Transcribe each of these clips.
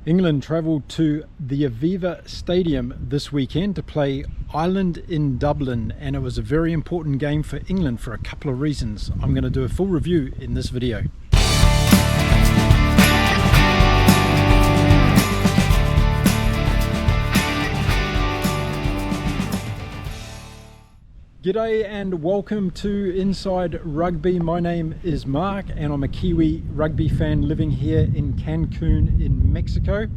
England travelled to the Aviva Stadium this weekend to play Ireland in Dublin, and it was a very important game for England for a couple of reasons. I'm going to do a full review in this video. G'day and welcome to Inside Rugby. My name is Mark and I'm a Kiwi rugby fan living here in Cancun in Mexico.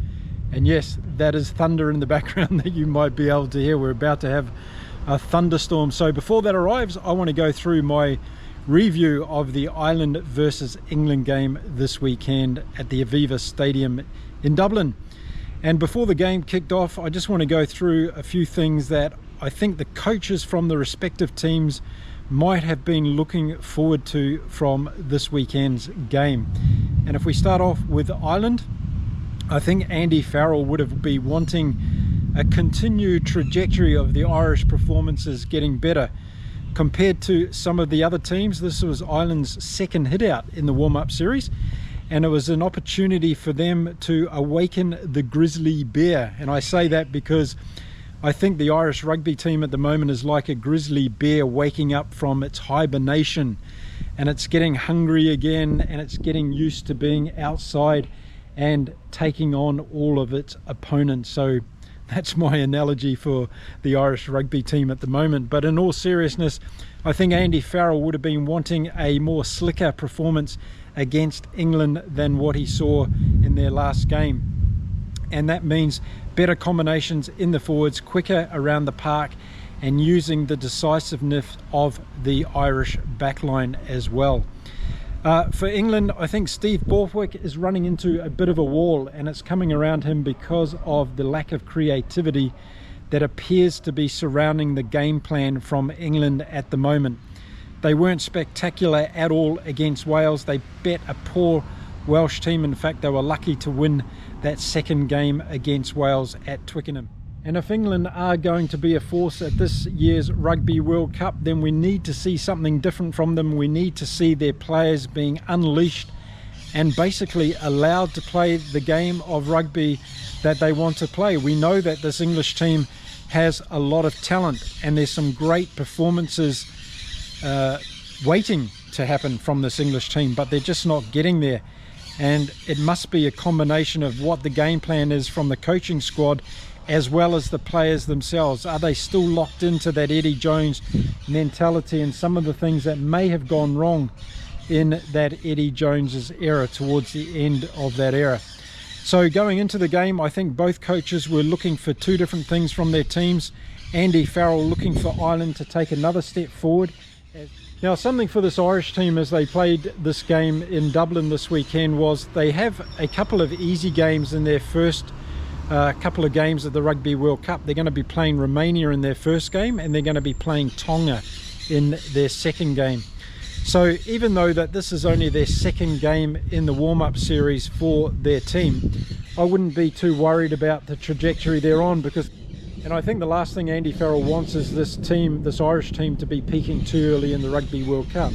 And yes, that is thunder in the background that you might be able to hear. We're about to have a thunderstorm. So before that arrives, I want to go through my review of the Ireland versus England game this weekend at the Aviva Stadium in Dublin. And before the game kicked off, I just want to go through a few things that I think the coaches from the respective teams might have been looking forward to from this weekend's game. And if we start off with Ireland, I think Andy Farrell would have been wanting a continued trajectory of the Irish performances getting better. Compared to some of the other teams, this was Ireland's second hit out in the warm-up series, and it was an opportunity for them to awaken the grizzly bear. And I say that because I think the Irish rugby team at the moment is like a grizzly bear waking up from its hibernation, and it's getting hungry again, and it's getting used to being outside and taking on all of its opponents. So that's my analogy for the Irish rugby team at the moment. But in all seriousness, I think Andy Farrell would have been wanting a more slicker performance against England than what he saw in their last game. And that means better combinations in the forwards, quicker around the park, and using the decisiveness of the Irish backline as well. For England, I think Steve Borthwick is running into a bit of a wall, and it's coming around him because of the lack of creativity that appears to be surrounding the game plan from England at the moment. They weren't spectacular at all against Wales. They bet a poor Welsh team. In fact, they were lucky to win that second game against Wales at Twickenham. And if England are going to be a force at this year's Rugby World Cup, then we need to see something different from them. We need to see their players being unleashed and basically allowed to play the game of rugby that they want to play. We know that this English team has a lot of talent, and there's some great performances waiting to happen from this English team, but they're just not getting there. And it must be a combination of what the game plan is from the coaching squad as well as the players themselves. Are they still locked into that Eddie Jones mentality and some of the things that may have gone wrong in that Eddie Jones's era, towards the end of that era? So going into the game, I think both coaches were looking for two different things from their teams. Andy Farrell looking for Ireland to take another step forward. Now, something for this Irish team as they played this game in Dublin this weekend was they have a couple of easy games in their first couple of games of the Rugby World Cup. They're going to be playing Romania in their first game, and they're going to be playing Tonga in their second game. So even though that this is only their second game in the warm-up series for their team, I wouldn't be too worried about the trajectory they're on, because and I think the last thing Andy Farrell wants is this Irish team, to be peaking too early in the Rugby World Cup.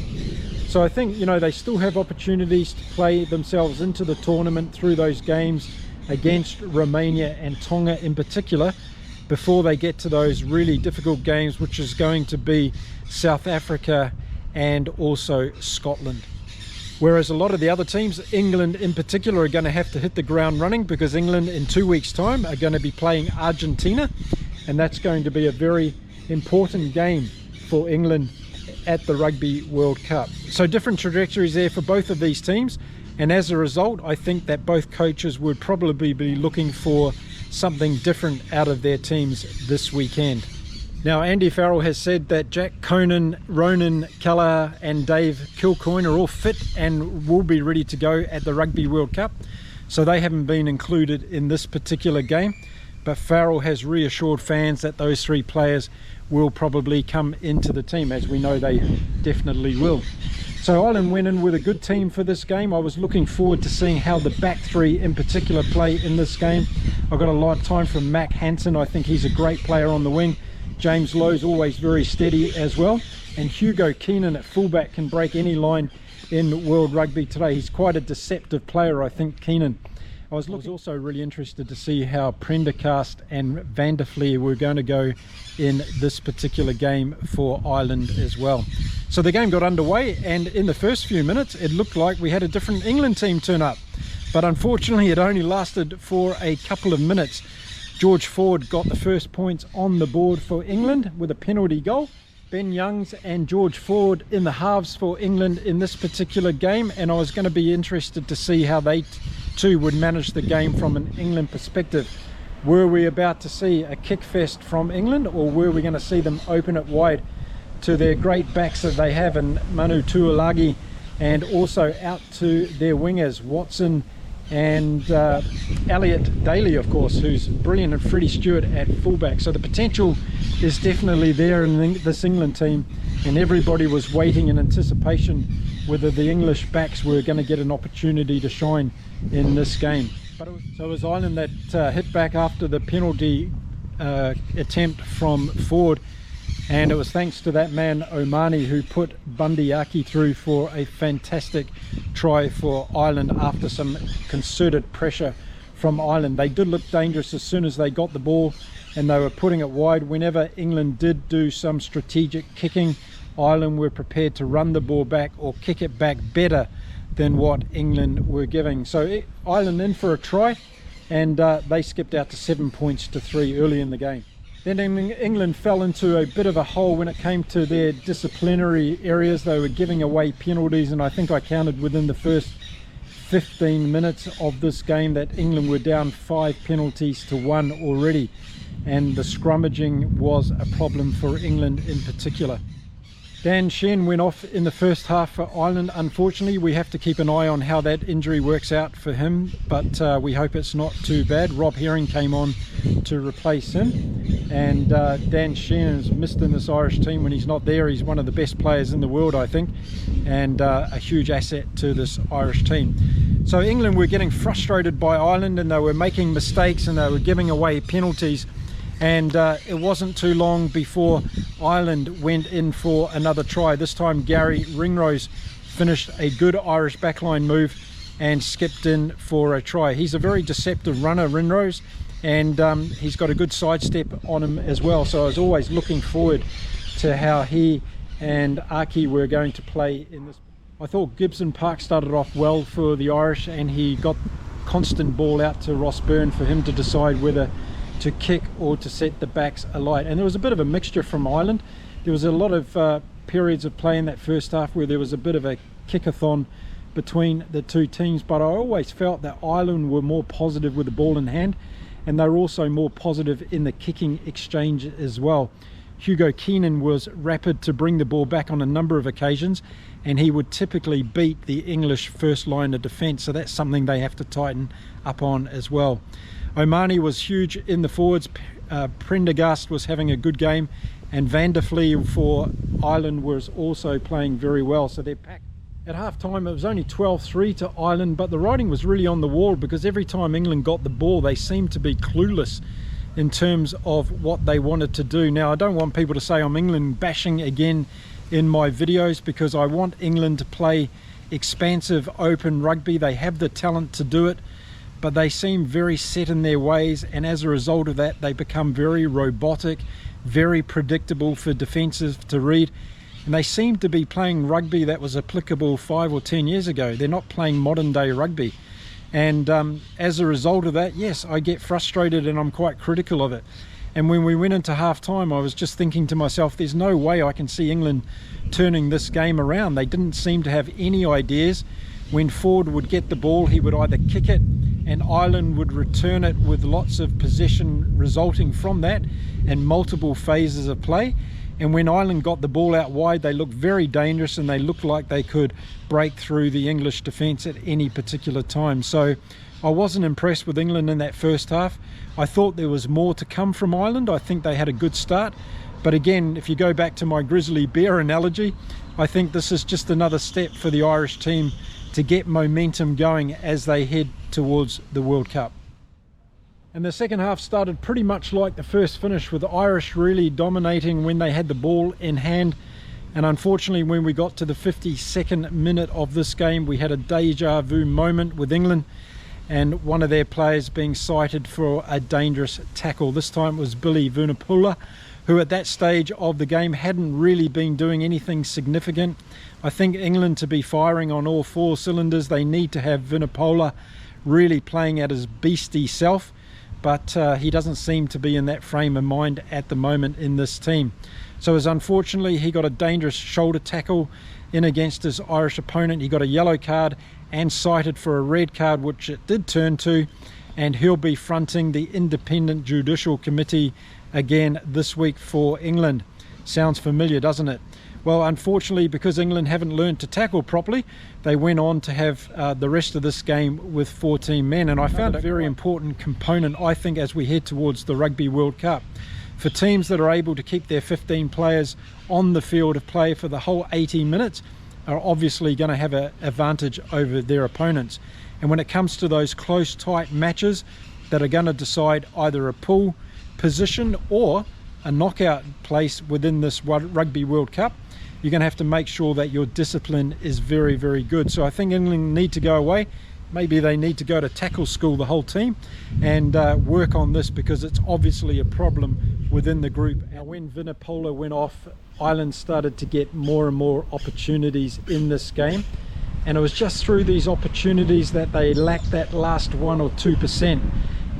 So I think, you know, they still have opportunities to play themselves into the tournament through those games against Romania and Tonga in particular, before they get to those really difficult games, which is going to be South Africa and also Scotland. Whereas a lot of the other teams, England in particular, are going to have to hit the ground running, because England in 2 weeks' time are going to be playing Argentina, and that's going to be a very important game for England at the Rugby World Cup. So different trajectories there for both of these teams, and as a result, I think that both coaches would probably be looking for something different out of their teams this weekend. Now, Andy Farrell has said that Jack Conan, Ronan Kelleher and Dave Kilcoyne are all fit and will be ready to go at the Rugby World Cup, so they haven't been included in this particular game. But Farrell has reassured fans that those three players will probably come into the team, as we know they definitely will. So Ireland went in with a good team for this game. I was looking forward to seeing how the back three in particular play in this game. I got a lot of time from Mac Hansen. I think he's a great player on the wing. James Lowe's always very steady as well. And Hugo Keenan at fullback can break any line in World Rugby today. He's quite a deceptive player, I think, Keenan. I was also really interested to see how Prendergast and Van der Vliet were going to go in this particular game for Ireland as well. So the game got underway, and in the first few minutes it looked like we had a different England team turn up, but unfortunately it only lasted for a couple of minutes. George Ford got the first points on the board for England with a penalty goal. Ben Youngs and George Ford in the halves for England in this particular game, and I was going to be interested to see how they too would manage the game from an England perspective. Were we about to see a kick fest from England, or were we going to see them open it wide to their great backs that they have in Manu Tuilagi, and also out to their wingers Watson and Elliot Daly, of course, who's brilliant, and Freddie Stewart at fullback. So the potential is definitely there in this England team, and everybody was waiting in anticipation whether the English backs were going to get an opportunity to shine in this game. So it was Ireland that hit back after the penalty attempt from Ford, and it was thanks to that man O'Mahony who put Bundy Aki through for a fantastic try for Ireland after some concerted pressure from Ireland. They did look dangerous as soon as they got the ball, and they were putting it wide. Whenever England did do some strategic kicking, Ireland were prepared to run the ball back or kick it back better than what England were giving. So Ireland in for a try, and they skipped out to 7 points to 3 early in the game. Then England fell into a bit of a hole when it came to their disciplinary areas. They were giving away penalties, and I think I counted within the first 15 minutes of this game that England were down 5 penalties to 1 already, and the scrummaging was a problem for England in particular. Dan Shen went off in the first half for Ireland. Unfortunately, we have to keep an eye on how that injury works out for him, but we hope it's not too bad. Rob Herring came on to replace him, and Dan Shen is missed in this Irish team. When he's not there, he's one of the best players in the world, I think, and a huge asset to this Irish team. So England were getting frustrated by Ireland, and they were making mistakes, and they were giving away penalties. And it wasn't too long before Ireland went in for another try. This time Gary Ringrose finished a good Irish backline move and skipped in for a try. He's a very deceptive runner, Ringrose, and he's got a good sidestep on him as well. So I was always looking forward to how he and Aki were going to play in this. I thought Gibson Park started off well for the Irish, and he got constant ball out to Ross Byrne for him to decide whether to kick or to set the backs alight. And there was a bit of a mixture from Ireland. There was a lot of periods of play in that first half where there was a bit of a kickathon between the two teams, but I always felt that Ireland were more positive with the ball in hand, and they were also more positive in the kicking exchange as well. Hugo Keenan was rapid to bring the ball back on a number of occasions, and he would typically beat the English first line of defence, so that's something they have to tighten up on as well. O'Mahony was huge in the forwards. Prendergast was having a good game, and Van der Vliet for Ireland was also playing very well. So they're packed. At half time it was only 12-3 to Ireland, but the writing was really on the wall, because every time England got the ball they seemed to be clueless in terms of what they wanted to do. Now, I don't want people to say I'm England bashing again in my videos, because I want England to play expansive open rugby. They have the talent to do it, but they seem very set in their ways, and as a result of that they become very robotic, very predictable for defences to read, and they seem to be playing rugby that was applicable 5 or 10 years ago. They're not playing modern day rugby, and as a result of that, yes, I get frustrated and I'm quite critical of it. And when we went into half time, I was just thinking to myself, there's no way I can see England turning this game around. They didn't seem to have any ideas. When Ford would get the ball, he would either kick it and Ireland would return it with lots of possession resulting from that and multiple phases of play. And when Ireland got the ball out wide, they looked very dangerous, and they looked like they could break through the English defence at any particular time. So I wasn't impressed with England in that first half. I thought there was more to come from Ireland. I think they had a good start, but again, if you go back to my grizzly bear analogy, I think this is just another step for the Irish team to get momentum going as they head towards the World Cup. And the second half started pretty much like the first finish, with the Irish really dominating when they had the ball in hand. And unfortunately, when we got to the 52nd minute of this game, we had a deja vu moment with England, and one of their players being cited for a dangerous tackle. This time it was Billy Vunipola, who at that stage of the game hadn't really been doing anything significant. I think England, to be firing on all four cylinders, they need to have Vunipola really playing at his beastie self, but he doesn't seem to be in that frame of mind at the moment in this team. So as unfortunately he got a dangerous shoulder tackle in against his Irish opponent. He got a yellow card and cited for a red card, which it did turn to, and he'll be fronting the Independent Judicial Committee again this week for England. Sounds familiar, doesn't it? Well, unfortunately, because England haven't learned to tackle properly, they went on to have the rest of this game with 14 men, and I found it a very important component, I think, as we head towards the Rugby World Cup. For teams that are able to keep their 15 players on the field of play for the whole 80 minutes are obviously going to have an advantage over their opponents. And when it comes to those close, tight matches that are going to decide either a pool position or a knockout place within this Rugby World Cup, you're going to have to make sure that your discipline is very, very good. So I think England need to go away. Maybe they need to go to tackle school, the whole team, and work on this, because it's obviously a problem within the group. Now, when Vunipola went off, Ireland started to get more and more opportunities in this game, and it was just through these opportunities that they lacked that last 1 or 2%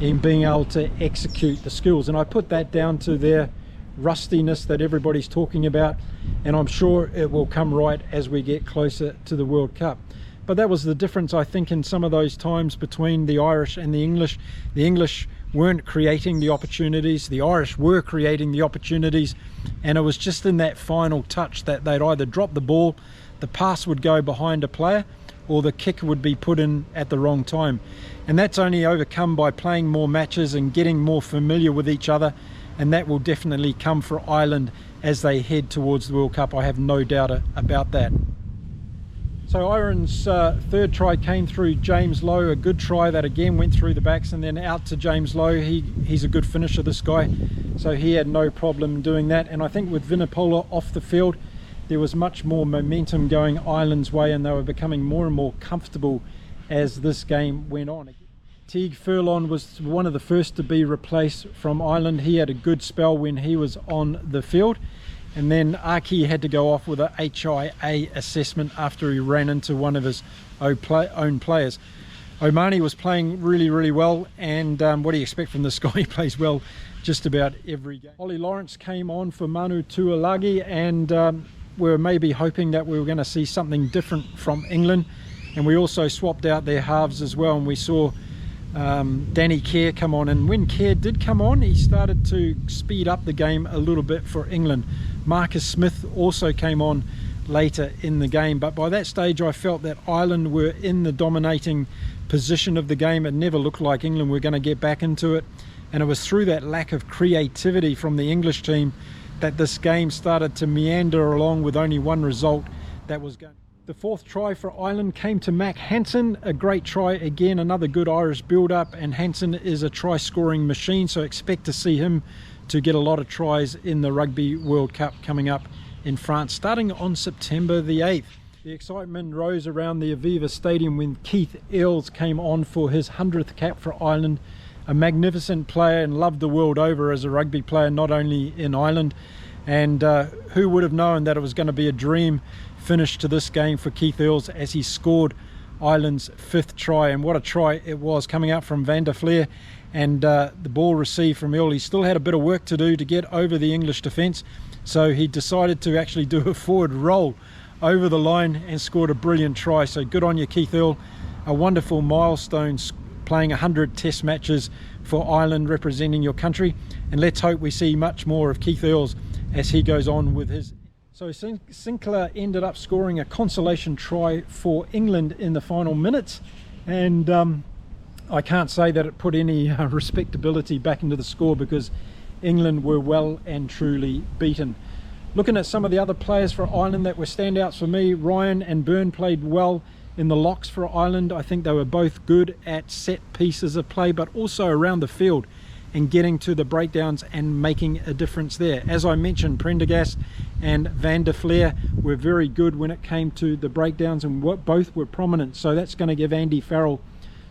in being able to execute the skills. And I put that down to their rustiness that everybody's talking about, and I'm sure it will come right as we get closer to the World Cup. But that was the difference, I think, in some of those times between the Irish and the English. The English weren't creating the opportunities, the Irish were creating the opportunities, and it was just in that final touch that they'd either drop the ball, the pass would go behind a player, or the kick would be put in at the wrong time. And that's only overcome by playing more matches and getting more familiar with each other, and that will definitely come for Ireland as they head towards the World Cup. I have no doubt about that. So Ireland's third try came through James Lowe, a good try that again went through the backs and then out to James Lowe. He's a good finisher, this guy, so he had no problem doing that. And I think with Vunipola off the field, there was much more momentum going Ireland's way, and they were becoming more and more comfortable as this game went on. Teague Furlong was one of the first to be replaced from Ireland. He had a good spell when he was on the field. And then Aki had to go off with a HIA assessment after he ran into one of his own players. Omani was playing really, really well, and what do you expect from this guy? He plays well just about every game. Ollie Lawrence came on for Manu Tuilagi, and we were maybe hoping that we were going to see something different from England. And we also swapped out their halves as well, and we saw Danny Kerr come on, and when Kerr did come on, he started to speed up the game a little bit for England. Marcus Smith also came on later in the game, but by that stage I felt that Ireland were in the dominating position of the game. It never looked like England were going to get back into it, and it was through that lack of creativity from the English team that this game started to meander along with only one result that was going. The fourth try for Ireland came to Mac Hansen, a great try again, another good Irish build-up, and Hansen is a try-scoring machine, so expect to see him to get a lot of tries in the Rugby World Cup coming up in France, starting on September the 8th. The excitement rose around the Aviva Stadium when Keith Earls came on for his 100th cap for Ireland, a magnificent player and loved the world over as a rugby player, not only in Ireland. And who would have known that it was going to be a dream finish to this game for Keith Earls as he scored Ireland's 5th try. And what a try it was, coming out from Van der Fleer, and the ball received from Earl. He still had a bit of work to do to get over the English defence, so he decided to actually do a forward roll over the line and scored a brilliant try. So good on you, Keith Earl. A wonderful milestone, playing 100 test matches for Ireland, representing your country, and let's hope we see much more of Keith Earls as he goes on with his. So Sinclair ended up scoring a consolation try for England in the final minutes, and I can't say that it put any respectability back into the score, because England were well and truly beaten. Looking at some of the other players for Ireland that were standouts for me, Ryan and Byrne played well in the locks for Ireland. I think they were both good at set pieces of play, but also around the field and getting to the breakdowns and making a difference there. As I mentioned, Prendergast and Van der Fleer were very good when it came to the breakdowns, and both were prominent, so that's going to give Andy Farrell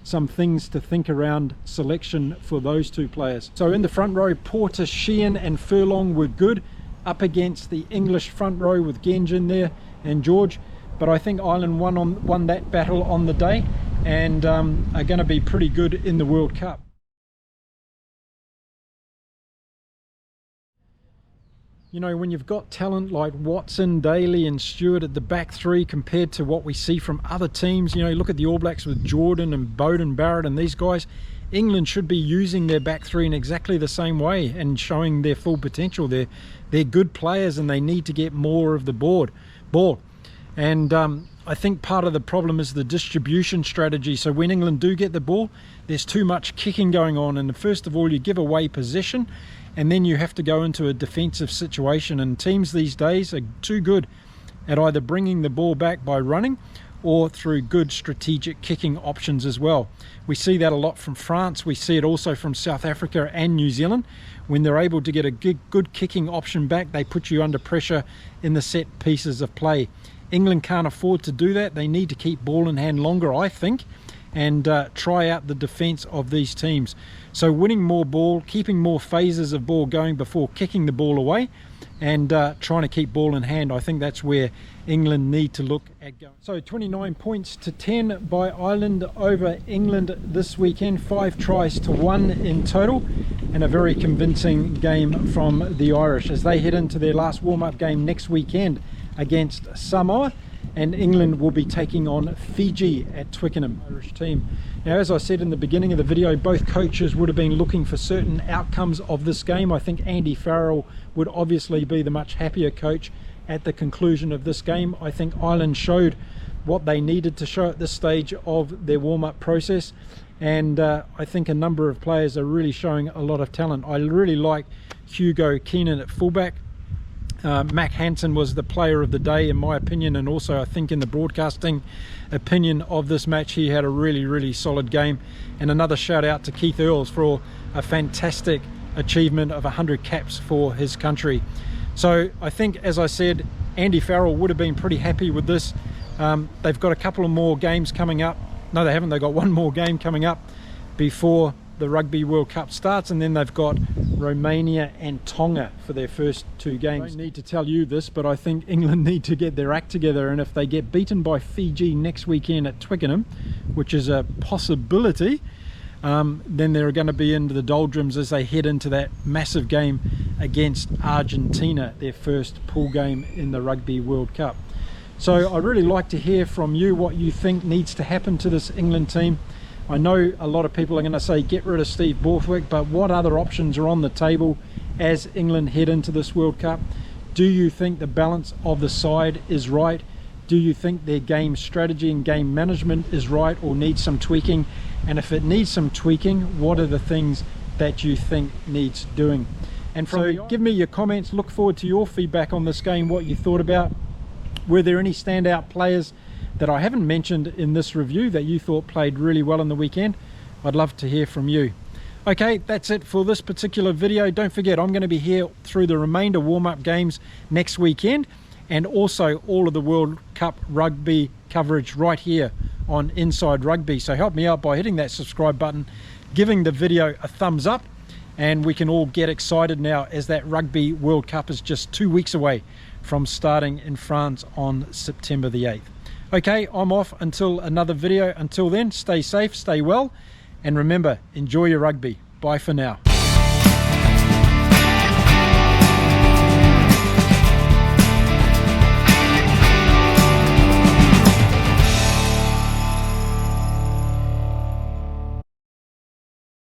some things to think around selection for those two players. So in the front row, Porter, Sheehan and Furlong were good up against the English front row with Genge in there and George, but I think Ireland won that battle on the day and are going to be pretty good in the World Cup. You know, when you've got talent like Watson, Daly and Stewart at the back three compared to what we see from other teams, you know, look at the All Blacks with Jordan and Bowden Barrett and these guys. England should be using their back three in exactly the same way and showing their full potential. They're good players and they need to get more of the ball. And I think part of the problem is the distribution strategy. So when England do get the ball, there's too much kicking going on, and first of all you give away possession and then you have to go into a defensive situation, and teams these days are too good at either bringing the ball back by running or through good strategic kicking options as well. We see that a lot from France. We see it also from South Africa and New Zealand. When they're able to get a good kicking option back, they put you under pressure in the set pieces of play. England can't afford to do that. They need to keep ball in hand longer, I think, and try out the defence of these teams. So winning more ball, keeping more phases of ball going before kicking the ball away, and trying to keep ball in hand. I think that's where England need to look at going. So 29 points to 10 by Ireland over England this weekend, 5 tries to 1 in total, and a very convincing game from the Irish as they head into their last warm-up game next weekend against Samoa, and England will be taking on Fiji at Twickenham. Irish team. Now, as I said in the beginning of the video, both coaches would have been looking for certain outcomes of this game. I think Andy Farrell would obviously be the much happier coach at the conclusion of this game. I think Ireland showed what they needed to show at this stage of their warm-up process, and I think a number of players are really showing a lot of talent. I really like Hugo Keenan at fullback. Mac Hansen was the player of the day in my opinion, and also I think in the broadcasting opinion of this match he had a really solid game. And another shout out to Keith Earls for a fantastic achievement of 100 caps for his country. So I think, as I said, Andy Farrell would have been pretty happy with this. They've got a couple of more games coming up. No, they haven't. They've got one more game coming up before the Rugby World Cup starts, and then they've got Romania and Tonga for their first 2 games. I don't need to tell you this, but I think England need to get their act together, and if they get beaten by Fiji next weekend at Twickenham, which is a possibility, then they're going to be into the doldrums as they head into that massive game against Argentina, their first pool game in the Rugby World Cup. So I'd really like to hear from you what you think needs to happen to this England team. I know a lot of people are going to say get rid of Steve Borthwick, but what other options are on the table as England head into this World Cup? Do you think the balance of the side is right? Do you think their game strategy and game management is right or needs some tweaking? And if it needs some tweaking, what are the things that you think needs doing? And so give me your comments. Look forward to your feedback on this game, what you thought about. Were there any standout players that I haven't mentioned in this review that you thought played really well on the weekend? I'd love to hear from you. Okay, that's it for this particular video. Don't forget, I'm going to be here through the remainder warm-up games next weekend, and also all of the World Cup rugby coverage right here on Inside Rugby. So help me out by hitting that subscribe button, giving the video a thumbs up, and we can all get excited now as that Rugby World Cup is just 2 weeks away from starting in France on September the 8th. Okay, I'm off until another video. Until then, stay safe, stay well, and remember, enjoy your rugby. Bye for now.